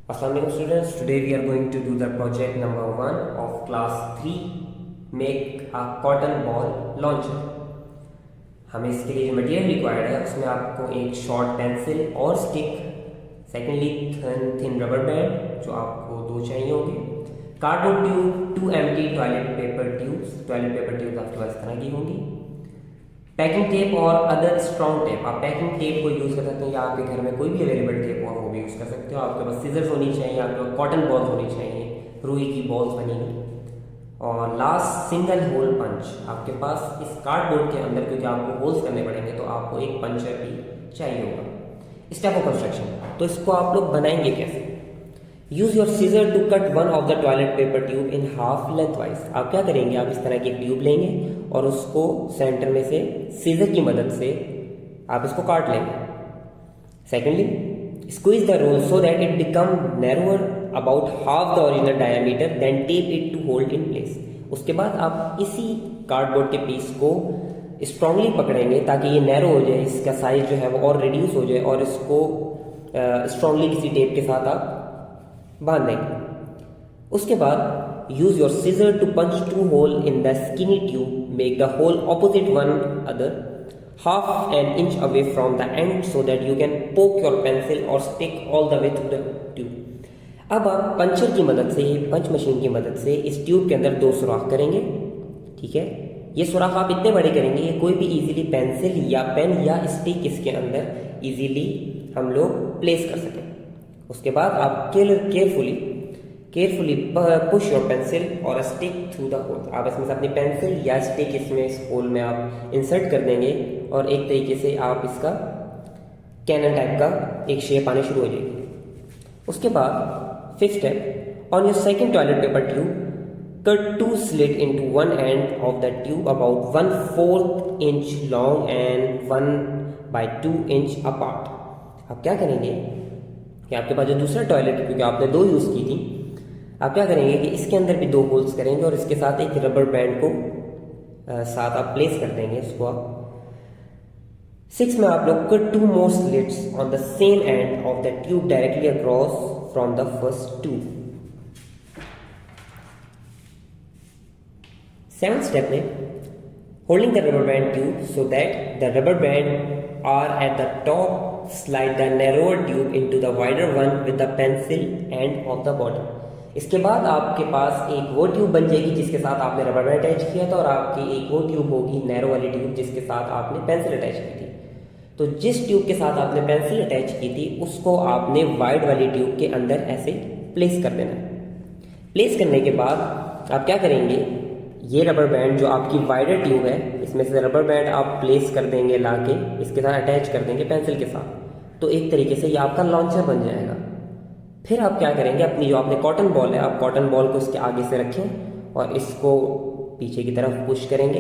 Assalamu alaikum students. Today we are going to do the project number 1 of class 3. Make a cotton ball launcher. हमें इसके लिए जो material required है उसमें आपको एक शॉर्ट पेंसिल और stick, secondly thin rubber band जो आपको 2 चाहिए होंगे, cardboard tube, 2 empty toilet paper tubes आपके पास तरह की होंगी, पैकिंग टेप और अदर स्ट्रॉन्ग टेप। आप पैकिंग टेप को यूज़ कर सकते हैं या आपके घर में कोई भी अवेलेबल टेप हो वो भी यूज़ कर सकते हो। आपके पास सीजर्स होनी चाहिए, आपके पास कॉटन बॉल्स होनी चाहिए, रुई की बॉल्स बनी हुई, और लास्ट सिंगल होल पंच आपके पास इस कार्डबोर्ड के अंदर, क्योंकि आपको होल्स करने पड़ेंगे तो आपको एक पंचर भी चाहिए होगा। स्टेप ऑफ कंस्ट्रक्शन, तो इसको आप लोग बनाएंगे कैसे? Use your scissor to cut one of the toilet paper tube in half lengthwise. आप क्या करेंगे, आप इस तरह की ट्यूब लेंगे और उसको सेंटर में से सीजर की मदद से आप इसको काट लेंगे। Secondly, squeeze the roll so that it become narrower about half the original diameter, then tape it to hold in place. उसके बाद आप इसी कार्डबोर्ड के पीस को स्ट्रांगली पकड़ेंगे ताकि ये नैरो हो जाए, इसका साइज जो है वो और रिड्यूस हो जाए, और इसको स्ट्रांगली किसी टेप के साथ आप बांध देंगे। उसके बाद use your scissor to punch 2 hole in the skinny tube, make the hole opposite one other half an inch away from the end so that you can poke your pencil or stick all the way through the tube। अब आप puncture की मदद से, पंच machine की मदद से इस tube के अंदर 2 सुराख करेंगे। ठीक है, ये सुराख आप इतने बड़े करेंगे ये कोई भी इजीली पेंसिल या पेन या स्टिक इसके अंदर इजीली हम लोग प्लेस कर सकें। उसके बाद आप केयरफुली पुश योर पेंसिल और स्टिक थ्रू द होल। आप इसमें से अपनी पेंसिल या स्टिक इसमें इस होल में आप इंसर्ट कर देंगे और एक तरीके से आप इसका कैनन टाइप का एक शेप आने शुरू हो जाएगी। उसके बाद 5th step, on your second toilet paper tube cut 2 slit into one end of the tube about 1/4 inch long and 1/2 inch apart. आप क्या करेंगे कि आपके पास जो दूसरा टॉयलेट, क्योंकि आपने 2 यूज़ की थी, आप क्या करेंगे कि इसके अंदर भी 2 होल्स करेंगे और इसके साथ एक रबर बैंड को साथ आप प्लेस कर देंगे। इसको आप 6 में आप लोग cut 2 more slits on the same end of the tube directly across from the first tube। 7th step में, holding the rubber band tube so that the rubber band are at the top, slide the narrower tube into the wider one with the pencil end of the bottom। इसके बाद आपके पास एक वो tube बन जाएगी जिसके साथ आपने रबर बैंड अटैच किया था, और आपकी एक वो ट्यूब होगी नैरो वाली ट्यूब जिसके साथ आपने पेंसिल अटैच की थी। तो जिस ट्यूब के साथ आपने पेंसिल अटैच की थी उसको आपने वाइड वाली ट्यूब के अंदर ऐसे प्लेस कर देना है। प्लेस करने के बाद आप क्या करेंगे, ये रबर बैंड जो आपकी वाइडर ट्यूब है इसमें से रबर बैंड आप प्लेस कर देंगे, लाके इसके साथ अटैच कर देंगे पेंसिल के साथ। तो एक तरीके से ये आपका लॉन्चर बन जाएगा। फिर आप क्या करेंगे, अपनी जो आपने कॉटन बॉल है, आप कॉटन बॉल को इसके आगे से रखें और इसको पीछे की तरफ पुश करेंगे।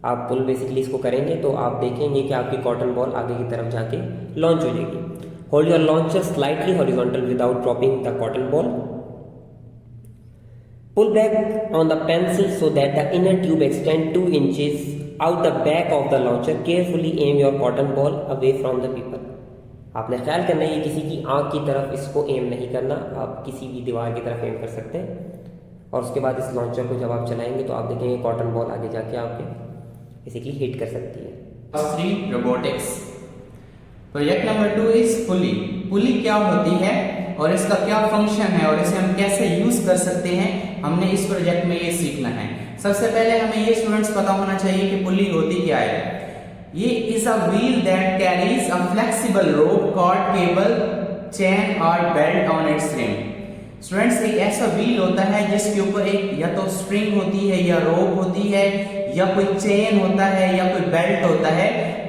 आप पुल बेसिकली इसको करेंगे तो आप देखेंगे कि आपकी कॉटन बॉल आगे की तरफ जाके लॉन्च हो जाएगी। Hold your launcher slightly horizontal without dropping the cotton ball. Pull back on the pencil so that the inner tube extend 2 inches out the back of the launcher. Carefully aim your cotton ball away from the people. आपने ख्याल करना है किसी की आंख की तरफ इसको एम नहीं करना, आप किसी भी दीवार की तरफ एम कर सकते हैं। और उसके बाद इस लॉन्चर को जब आप चलाएंगे तो आप देखेंगे कॉटन बॉल आगे जाके आपके बेसिकली हिट कर सकती है। 3 रोबोटिक्स। प्रोजेक्ट नंबर 2 इज पुली। पुली क्या होती है और इसका क्या फंक्शन है और इसे हम कैसे यूज कर सकते हैं, हमने इस प्रोजेक्ट में ये सीखना है। सबसे पहले हमें ये स्टूडेंट्स पता होना चाहिए कि पुली होती क्या है। ये is a wheel that carries a flexible rope, cord, cable, chain और belt on its rim. Students, एक ऐसा व्हील होता है जिसके ऊपर एक या तो स्प्रिंग होती है या रोप होती है या कोई चेन होता है या कोई बेल्ट होता है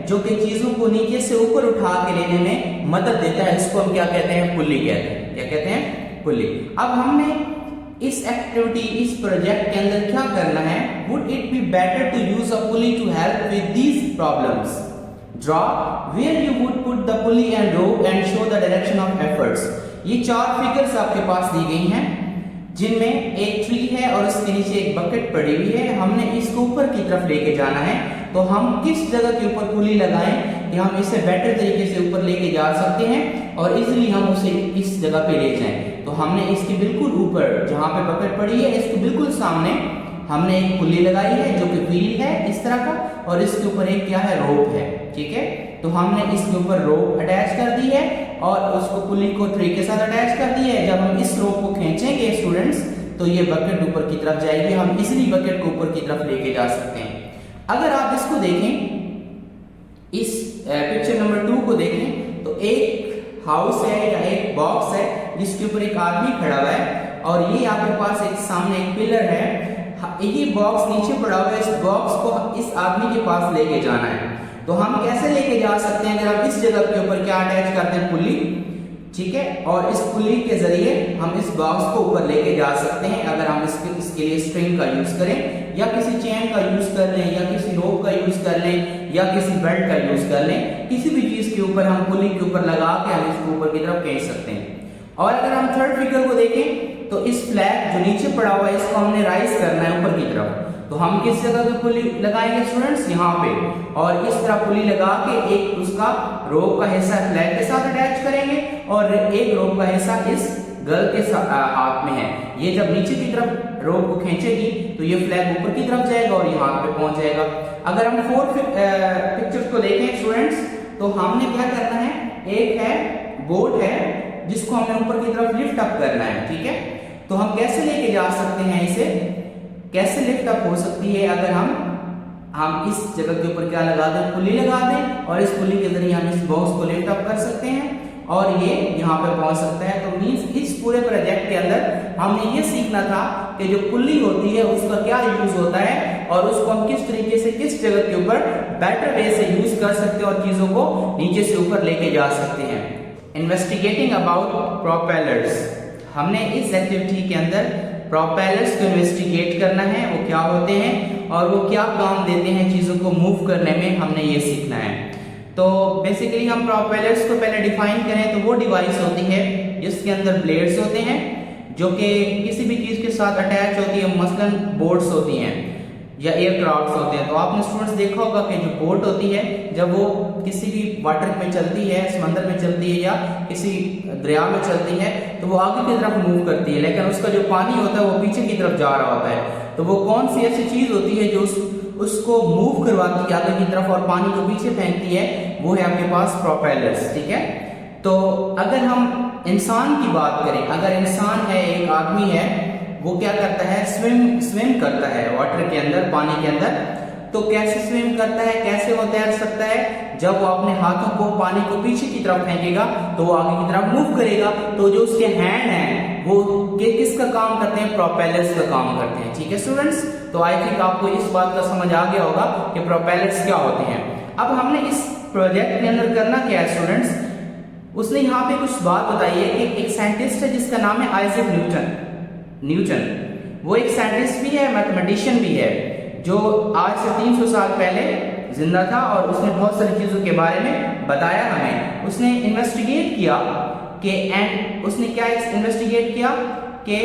जो कि चीजों को नीचे से ऊपर उठा के लेने में मदद देता है। इसको हम क्या कहते हैं, पुली कहते हैं। क्या कहते हैं, पुली। अब हमने इस एक्टिविटी, इस प्रोजेक्ट के अंदर क्या करना है, would it be better to use a pulley to help with these problems. Draw where you would put the pulley and rope and show the direction of efforts. ये 4 फिगर्स आपके पास दी गई हैं जिनमें एक ट्री है और उसके नीचे एक बकेट पड़ी हुई है। हमने इसको ऊपर की तरफ लेके जाना है, तो हम किस जगह के ऊपर पुली लगाएं कि हम इसे बेटर तरीके से ऊपर लेके जा सकते हैं और इजीली हम उसे इस जगह पे ले जाएं। तो हमने इसके बिल्कुल ऊपर जहां पे बकेट पड़ी है, इसके बिल्कुल सामने हमने एक पुल्ली लगाई है जो कि व्हील है इस तरह का, और इसके ऊपर एक क्या है, रोप है। ठीक है, तो हमने इसके ऊपर रोप अटैच कर दी है और उसको पुल्ली को ट्री के साथ अटैच कर दी है। जब हम इस रोप को खींचेंगे स्टूडेंट्स, तो ये बकेट ऊपर की तरफ जाएगी, हम इजीली बकेट को ऊपर की तरफ लेके जा सकते हैं। अगर आप इसको देखें, इस पिक्चर नंबर 2 को देखें, तो एक हाउस है या एक बॉक्स है जिसके ऊपर एक आदमी खड़ा हुआ है और ये आपके पास एक सामने एक पिलर है। ये बॉक्स नीचे पड़ा हुआ है, इस बॉक्स को इस आदमी के पास लेके जाना है। तो हम कैसे लेके जा सकते हैं? अगर आप इस जगह के ऊपर क्या अटैच करते हैं, पुल्ली, ठीक है, और इस पुल्ली के जरिए हम इस बॉक्स को ऊपर लेके जा सकते हैं। अगर हम इसके लिए स्ट्रिंग का यूज करें या किसी चेन का यूज कर लें या किसी रोप का यूज कर लें या किसी बेल्ट का यूज कर लें, किसी भी चीज के ऊपर हम पुल्ली के ऊपर लगा के हम इसको ऊपर की तरफ खींच सकते हैं। और अगर हम थर्ड फिगर को देखें, तो इस फ्लैग जो नीचे पड़ा हुआ है इसको हमने राइज करना है ऊपर की तरफ। तो हम किस जगह पे पुल्ली लगाएंगे स्टूडेंट्स? यहाँ पे, और इस तरह पुल्ली लगा के एक उसका रोप का हिस्सा फ्लैग के साथ अटैच करेंगे और एक रोप का हिस्सा इस गर्ल के हाथ में है। ये जब नीचे की तरफ रोप को खींचेगी तो ये फ्लैग ऊपर की तरफ जाएगा और ये हाथ पे पहुंच जाएगा। अगर हम फोर्थ पिक्चर को देखें स्टूडेंट्स, तो हमने क्या करना है, एक है बोट है जिसको हमें ऊपर की तरफ लिफ्ट अप करना है। ठीक है, तो हम कैसे लेके जा सकते हैं इसे, कैसे लिफ्ट अप हो सकती है? अगर हम इस जगह के ऊपर क्या लगा दें, पुल्ली लगा दें और इस पुल्ली के जरिए हम इस बॉक्स को लिफ्ट अप कर सकते हैं और ये यहाँ पे पहुंच सकता है। तो मींस इस पूरे प्रोजेक्ट के अंदर हमने ये सीखना था कि जो पुल्ली होती है उसका क्या यूज होता है और उसको हम किस तरीके से किस जगह के ऊपर बेटर वे से यूज कर सकते हैं और चीजों को नीचे से ऊपर लेके जा सकते हैं। इन्वेस्टिगेटिंग अबाउट प्रोपेलर्स, हमने इस एक्टिविटी के अंदर प्रोपेलर्स को इन्वेस्टिगेट करना है, वो क्या होते हैं और वो क्या काम देते हैं चीजों को मूव करने में, हमने ये सीखना है। तो बेसिकली हम प्रोपेलर्स को पहले डिफाइन करें तो वो डिवाइस होती है जिसके अंदर ब्लेड्स होते हैं जो कि किसी भी चीज के साथ अटैच होती है, मसलन बोट्स होती हैं या एयरक्राफ्ट होते हैं। तो आपने स्टूडेंट्स देखा होगा कि जो बोट होती है जब वो किसी भी वाटर में चलती है, समंदर में चलती है या किसी दरिया में चलती है तो वो आगे की तरफ मूव करती है, लेकिन उसका जो पानी होता है वो पीछे की तरफ जा रहा होता है। तो वो कौन सी ऐसी चीज होती है जो उसको मूव करवाती है आगे की तरफ और पानी को पीछे फेंकती है, वो है आपके पास प्रोपेलर्स। ठीक है, तो अगर हम इंसान की बात करें, अगर इंसान है, एक आदमी है, वो क्या करता है, स्विम करता है वाटर के अंदर, पानी के अंदर। तो कैसे स्विम करता है, कैसे वो तैर सकता है? जब वो अपने हाथों को पानी को पीछे की तरफ फेंकेगा तो वो आगे की तरफ मूव करेगा। तो जो उसके हैंड हैं वो किसका काम करते हैं? प्रोपेलर्स का काम करते हैं। ठीक है स्टूडेंट्स, तो आई थिंक आपको इस बात का समझ आ गया होगा कि प्रोपेलर्स क्या होते हैं। अब हमने इस प्रोजेक्ट के अंदर करना क्या है स्टूडेंट्स, उसने यहाँ पे कुछ बात बताई है कि एक साइंटिस्ट है जिसका नाम है आइजैक न्यूटन। वो एक साइंटिस्ट भी है, मैथमेटिशियन भी है, जो आज से 300 साल पहले जिंदा था और उसने बहुत सारी चीजों के बारे में बताया हमें। उसने इन्वेस्टिगेट किया कि उसने क्या इन्वेस्टिगेट किया कि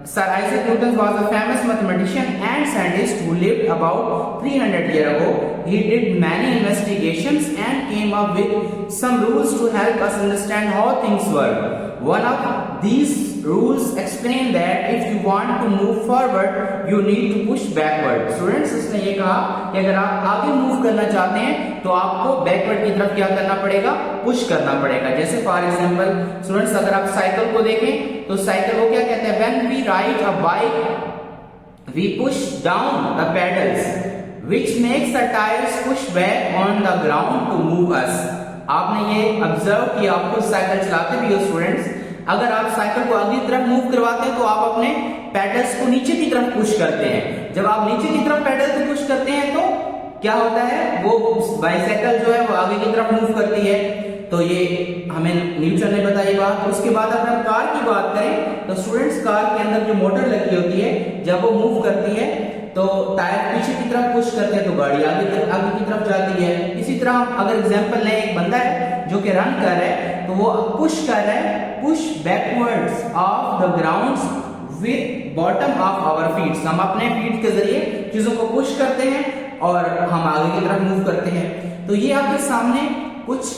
Sir Isaac Newton was a famous mathematician and scientist who lived about 300 years ago. He did many investigations and came up with some rules to help us understand how things work. One of these rules explain that if you want to move forward, you need to push backward. Students, इसने ये कहा कि अगर आप आगे move करना चाहते हैं तो आपको बैकवर्ड की तरफ क्या करना पड़ेगा? पुश करना पड़ेगा। जैसे फॉर एग्जांपल स्टूडेंट्स, अगर आप साइकिल को देखें तो साइकिल को क्या कहते हैं? When we ride a bike, we push down the pedals, which makes the tires push back on the ground to move us. आपने ये ऑब्जर्व किया, आप खुद साइकिल चलाते भी हो स्टूडेंट्स, अगर आप साइकिल को आगे की तरफ मूव करवाते हैं तो आप अपने पैडल्स को नीचे की तरफ पुश करते हैं। जब आप नीचे की तरफ पैडल को पुश करते हैं तो क्या होता है? वो बाइसाइकिल जो है वो आगे की तरफ मूव करती है। तो ये हमें न्यूटन ने बताई बात। उसके बाद अगर हम कार की बात करें तो स्टूडेंट्स, कार के अंदर जो मोटर लगी होती है जब वो मूव करती है तो टायर पीछे की तरफ पुश करते हैं तो गाड़ी आगे की तरफ जाती है। इसी तरह हम अगर एग्जांपल लें, एक बंदा है जो कि रन कर रहा है तो वो पुश कर रहा है, push backwards off the ground with bottom of our feet. हम अपने फीट के जरिए चीजों को पुश करते हैं और हम आगे की तरफ मूव करते हैं। तो ये आपके सामने कुछ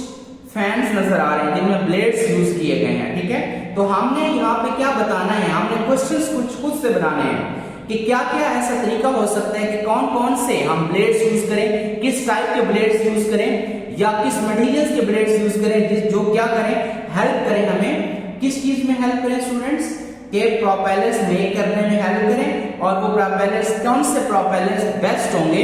फैंस नजर आ रहे हैं जिनमें ब्लेड्स यूज किए गए हैं, ठीक है। तो हमने यहाँ पे क्या बताना है, हमने क्वेश्चंस कुछ खुद से बनाने हैं कि क्या क्या ऐसा तरीका हो सकता है कि कौन कौन से हम ब्लेड्स यूज करें, किस टाइप के ब्लेड्स यूज करें या किस मटेरियल्स के ब्लेड्स यूज करें जो क्या करें, हेल्प करें, हमें किस चीज में हेल्प करें स्टूडेंट्स, के प्रोपेलर्स मेक करने में हेल्प करें। और वो प्रोपेलर्स कौन से प्रोपेलर्स बेस्ट होंगे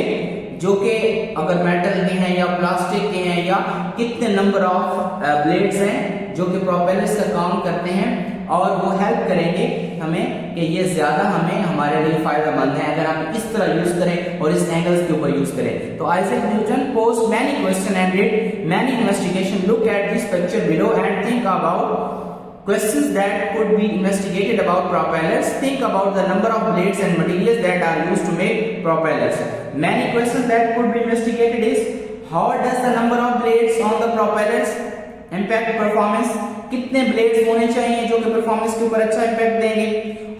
जो कि अगर मेटल के हैं या प्लास्टिक के हैं, या कितने नंबर ऑफ ब्लेड्स हैं जो कि प्रोपेलर्स का काम करते हैं, और वो हेल्प करेंगे हमें कि ये ज्यादा हमें हमारे लिए फायदेमंद है अगर हम इस तरह यूज करें और इस एंगल्स के ऊपर यूज करें। तो Isaac Newton post many question and did many investigation. Look at this picture below and think about questions that could be investigated about propellers. Think about the number of blades and materials that are used to make propellers. Many questions that could be investigated is how does the number of blades on the propellers impact performance? कितने blades होने चाहिए जो कि performance के ऊपर अच्छा impact देंगे।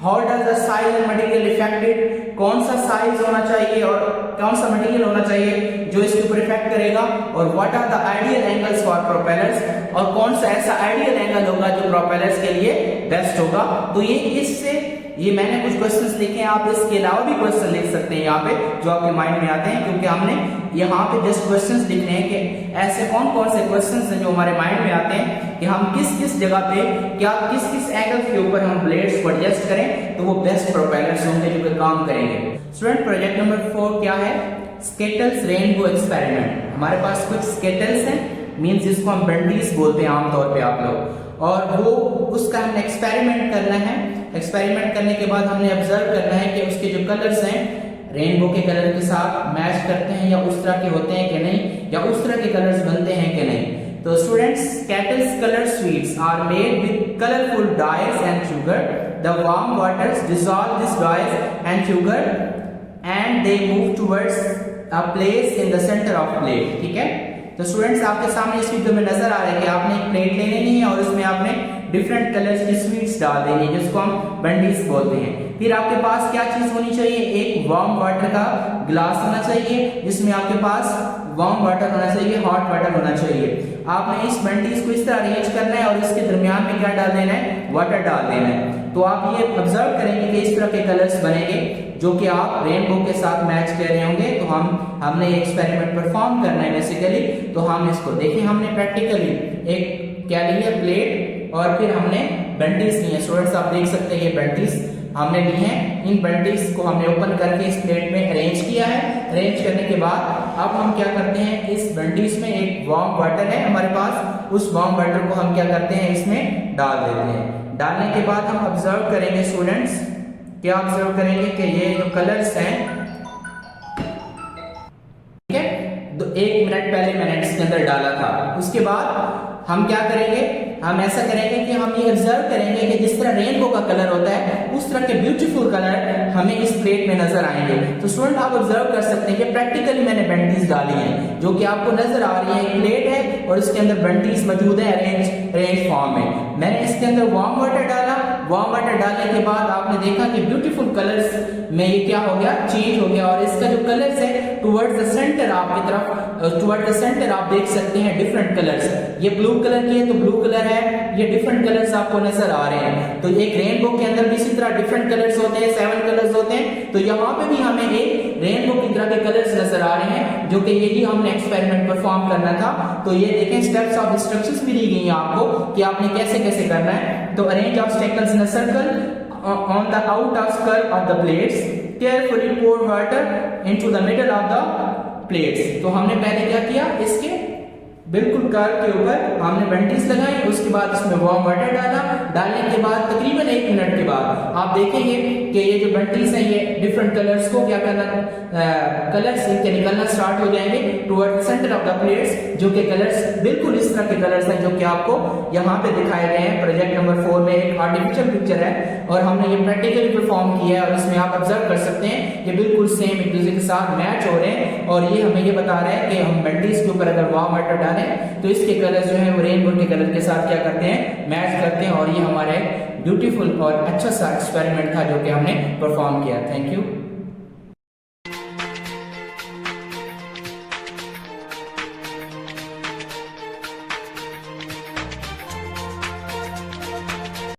How does the size and material affected, कौन सा साइज होना चाहिए और कौन सा मटेरियल होना चाहिए जो इसके ऊपर इफेक्ट करेगा। और what are the ideal angles for propellers, और कौन सा ऐसा आइडियल एंगल होगा जो प्रोपेलर्स के लिए बेस्ट होगा। तो ये मैंने कुछ क्वेश्चंस लिखे हैं, आप इसके अलावा भी क्वेश्चन लिख सकते हैं यहाँ पे जो आपके माइंड में आते हैं, क्योंकि हमने यहाँ पे जस्ट क्वेश्चंस लिख रहे हैं कि ऐसे कौन कौन से क्वेश्चंस हैं जो हमारे माइंड में आते हैं कि हम किस किस जगह पे क्या किस किस एंगल के ऊपर हम ब्लेड्स को एडजस्ट करें तो वो बेस्ट प्रोपेलर्स होंगे जो कि काम करेंगे। स्टूडेंट प्रोजेक्ट नंबर 4 क्या है, स्केटल्स रेनबो एक्सपेरिमेंट। हमारे पास कुछ स्केटल्स हैं, मींस जिसको हम बंडीज बोलते हैं आमतौर पे आप लोग, और वो उसका हमने एक्सपेरिमेंट करना है। एक्सपेरिमेंट करने के बाद हमने ऑब्जर्व करना है कि उसके जो कलर्स हैं रेनबो के कलर के साथ मैच करते हैं या उस तरह के होते हैं कि नहीं, या उस तरह के कलर्स बनते हैं कि नहीं। तो students, Skittles colour sweets are made with colourful dyes and sugar. The warm waters dissolve this dyes and sugar and they move towards a place in the centre of plate, ठीक है। तो students, आपके सामने इस video में नजर आ रहा है कि आपने एक प्लेट ले लेनी है और उसमें आपने डिफरेंट कलर्स की स्वीट्स डाल देनी है जिसको हम बंडीज बोलते हैं। फिर आपके पास क्या चीज होनी चाहिए, एक वार्म वाटर का ग्लास होना चाहिए जिसमें आपके पास वार्म वाटर होना चाहिए, हॉट वाटर होना चाहिए। आपने इस बंडीज को इस तरह अरेंज करना है और इसके दरमियान में क्या डाल देना है, वाटर डाल देना है। तो आप ये ऑब्जर्व करेंगे कि इस तरह के कलर्स बनेंगे जो कि आप रेनबो के साथ मैच कर रहे होंगे। तो हमने ये एक्सपेरिमेंट परफॉर्म करना है बेसिकली। तो हम इसको देखें, हमने प्रैक्टिकली एक क्या ली है, प्लेट, और फिर हमने बंडीज ली है। स्टूडेंट्स, आप देख सकते हैं ये बंडीज हमने ली है। इन बंडीज को हमने ओपन करके इस प्लेट में अरेंज किया है। अरेंज करने के बाद अब हम क्या करते हैं, इस बंडीज में एक वार्म वाटर है हमारे पास, उस वार्म वाटर को हम क्या करते हैं, इसमें डाल देते हैं। डालने के बाद हम ऑब्जर्व करेंगे स्टूडेंट्स, क्या ऑब्जर्व करेंगे कि ये जो कलर्स हैं, ठीक है, तो 1 मिनट पहले मैंने इसके अंदर डाला था। उसके बाद हम क्या करेंगे, हम ऐसा करेंगे कि हम ये ऑब्जर्व करेंगे कि जिस तरह रेनबो का कलर होता है उस तरह के ब्यूटीफुल कलर हमें इस प्लेट में नजर आएंगे। तो स्टूडेंट, आप ऑब्जर्व कर सकते हैं कि प्रैक्टिकली मैंने बंडीज डाली है जो कि आपको नजर आ रही है। एक प्लेट है और इसके अंदर बंडीज मौजूद है अरेंज फॉर्म में। मैंने इसके अंदर वार्म वाटर डाला। वार्म वाटर डालने के बाद आपने देखा कि ब्यूटीफुल कलर्स में ये क्या हो गया, चेंज हो गया, और इसका जो कलर्स है टुवर्ड्स द सेंटर, आपकी तरफ टुवर्ड्स द सेंटर आप देख सकते हैं डिफरेंट कलर्स। ये ब्लू कलर की है तो ब्लू कलर है, ये डिफरेंट कलर्स आपको नजर आ रहे हैं। तो एक रेनबो के अंदर भी इसी तरह डिफरेंट कलर्स होते हैं, 7 कलर्स होते हैं। तो यहाँ पे भी हमें एक रेनबो की तरह के कलर्स नजर आ रहे हैं जो कि यही हमने एक्सपेरिमेंट परफॉर्म करना था। तो ये देखें, स्टेप्स ऑफ इंस्ट्रक्शंस भी दी गई हैं आपको कि आपने कैसे कैसे करना है। तो arrange obstacles in a circle on the outskirts of the plates, carefully pour water into the middle of the plates। तो हमने पहले क्या किया, इसके बिल्कुल कर्व के ऊपर हमने बंडीज लगाई, उसके बाद इसमें वार्म वाटर डाला। डालने के बाद तकरीबन 1 मिनट के बाद आप देखेंगे कि ये जो बंडीज हैं ये डिफरेंट कलर्स को क्या करना, कलर्स इनके निकलना स्टार्ट हो जाएंगे toward centre of the plates, जो कि कलर्स बिल्कुल इस तरह के कलर्स हैं जो कि आपको यहाँ पे दिखाए गए हैं। प्रोजेक्ट नंबर 4 में एक आर्टिफिशियल पिक्चर है और हमने ये प्रैक्टिकली परफॉर्म किया है, और इसमें आप ऑब्जर्व कर सकते हैं ये बिल्कुल सेम एक दूसरे के साथ मैच हो रहे हैं। और ये हमें ये बता रहे हैं कि हम बंडीज के ऊपर अगर वार्म वाटर डालें तो इसके कलर जो है वो रेनबो के कलर के साथ क्या करते हैं, मैच करते हैं। और ये हमारे ब्यूटीफुल और अच्छा सा एक्सपेरिमेंट था जो कि हमने परफॉर्म किया। Thank you.